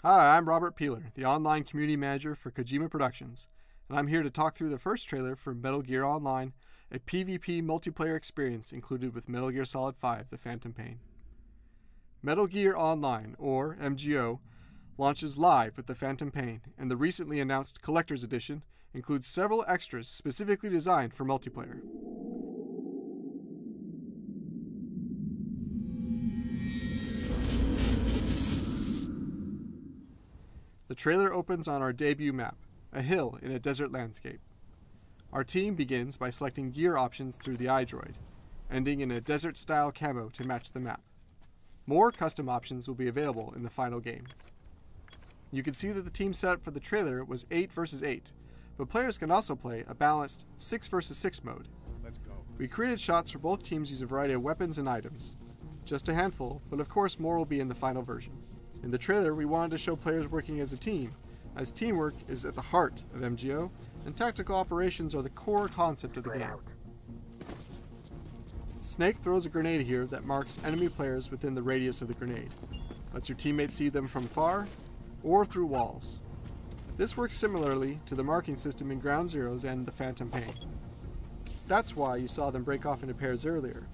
Hi, I'm Robert Peeler, the online community manager for Kojima Productions, and I'm here to talk through the first trailer for Metal Gear Online, a PvP multiplayer experience included with Metal Gear Solid 5: The Phantom Pain. Metal Gear Online, or MGO, launches live with The Phantom Pain, and the recently announced Collector's Edition includes several extras specifically designed for multiplayer. The trailer opens on our debut map, a hill in a desert landscape. Our team begins by selecting gear options through the iDroid, ending in a desert-style camo to match the map. More custom options will be available in the final game. You can see that the team setup for the trailer was 8 versus 8, but players can also play a balanced 6 versus 6 mode. Let's go. We created shots for both teams using a variety of weapons and items. Just a handful, but of course more will be in the final version. In the trailer, we wanted to show players working as a team, as teamwork is at the heart of MGO, and tactical operations are the core concept of the game. Snake throws a grenade here that marks enemy players within the radius of the grenade. Lets your teammates see them from far, or through walls. This works similarly to the marking system in Ground Zeroes and the Phantom Pain. That's why you saw them break off into pairs earlier,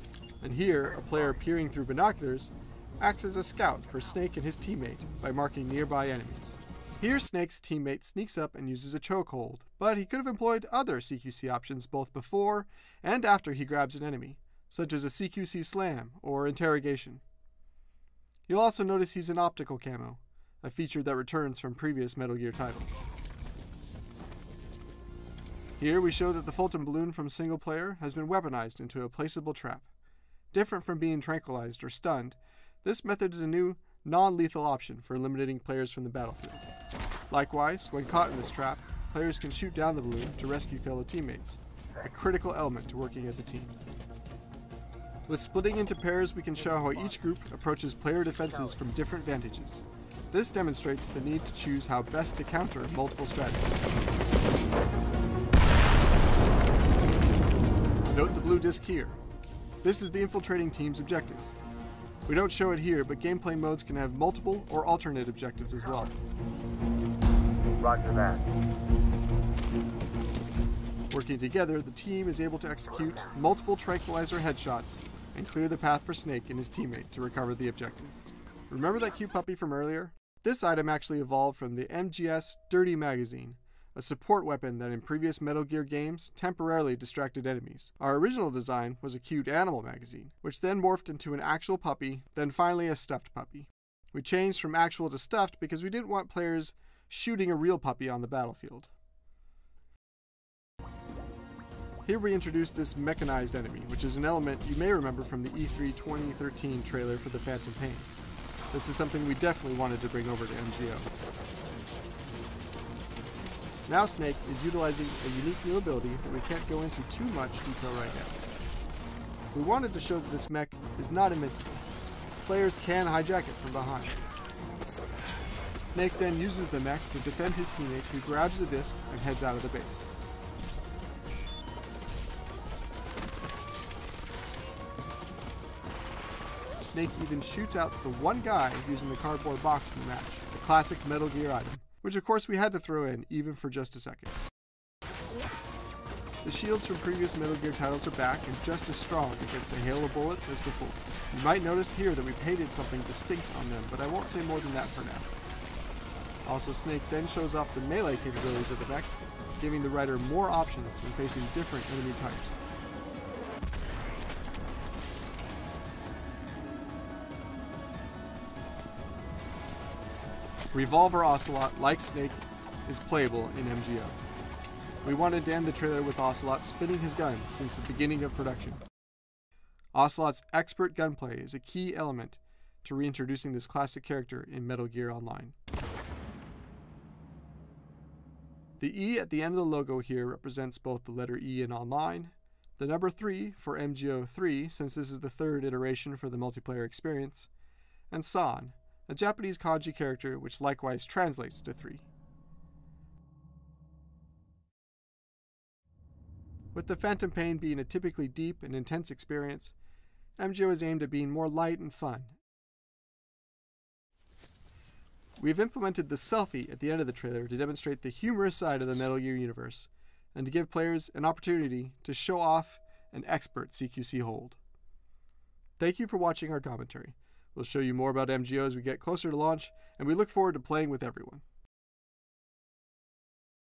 and here, a player peering through binoculars acts as a scout for Snake and his teammate by marking nearby enemies. Here Snake's teammate sneaks up and uses a chokehold, but he could have employed other CQC options both before and after he grabs an enemy, such as a CQC slam or interrogation. You'll also notice he's in optical camo, a feature that returns from previous Metal Gear titles. Here we show that the Fulton balloon from single player has been weaponized into a placeable trap. Different from being tranquilized or stunned, this method is a new, non-lethal option for eliminating players from the battlefield. Likewise, when caught in this trap, players can shoot down the balloon to rescue fellow teammates, a critical element to working as a team. With splitting into pairs, we can show how each group approaches player defenses from different vantages. This demonstrates the need to choose how best to counter multiple strategies. Note the blue disc here. This is the infiltrating team's objective. We don't show it here, but gameplay modes can have multiple or alternate objectives as well. Roger that. Working together, the team is able to execute multiple tranquilizer headshots and clear the path for Snake and his teammate to recover the objective. Remember that cute puppy from earlier? This item actually evolved from the MGS Dirty Magazine, a support weapon that in previous Metal Gear games temporarily distracted enemies. Our original design was a cute animal magazine, which then morphed into an actual puppy, then finally a stuffed puppy. We changed from actual to stuffed because we didn't want players shooting a real puppy on the battlefield. Here we introduce this mechanized enemy, which is an element you may remember from the E3 2013 trailer for the Phantom Pain. This is something we definitely wanted to bring over to MGO. Now Snake is utilizing a unique new ability that we can't go into too much detail right now. We wanted to show that this mech is not invincible. Players can hijack it from behind. Snake then uses the mech to defend his teammate, who grabs the disc and heads out of the base. Snake even shoots out the one guy using the cardboard box in the match, a classic Metal Gear item, which of course we had to throw in even for just a second. The shields from previous Metal Gear titles are back and just as strong against a hail of bullets as before. You might notice here that we painted something distinct on them, but I won't say more than that for now. Also, Snake then shows off the melee capabilities of the mech, giving the writer more options when facing different enemy types. Revolver Ocelot, like Snake, is playable in MGO. We wanted to end the trailer with Ocelot spinning his gun since the beginning of production. Ocelot's expert gunplay is a key element to reintroducing this classic character in Metal Gear Online. The E at the end of the logo here represents both the letter E in Online, the number 3 for MGO 3 since this is the third iteration for the multiplayer experience, and San, a Japanese kanji character which likewise translates to 3. With the Phantom Pain being a typically deep and intense experience, MGO is aimed at being more light and fun. We've implemented the selfie at the end of the trailer to demonstrate the humorous side of the Metal Gear universe, and to give players an opportunity to show off an expert CQC hold. Thank you for watching our commentary. We'll show you more about MGO as we get closer to launch, and we look forward to playing with everyone.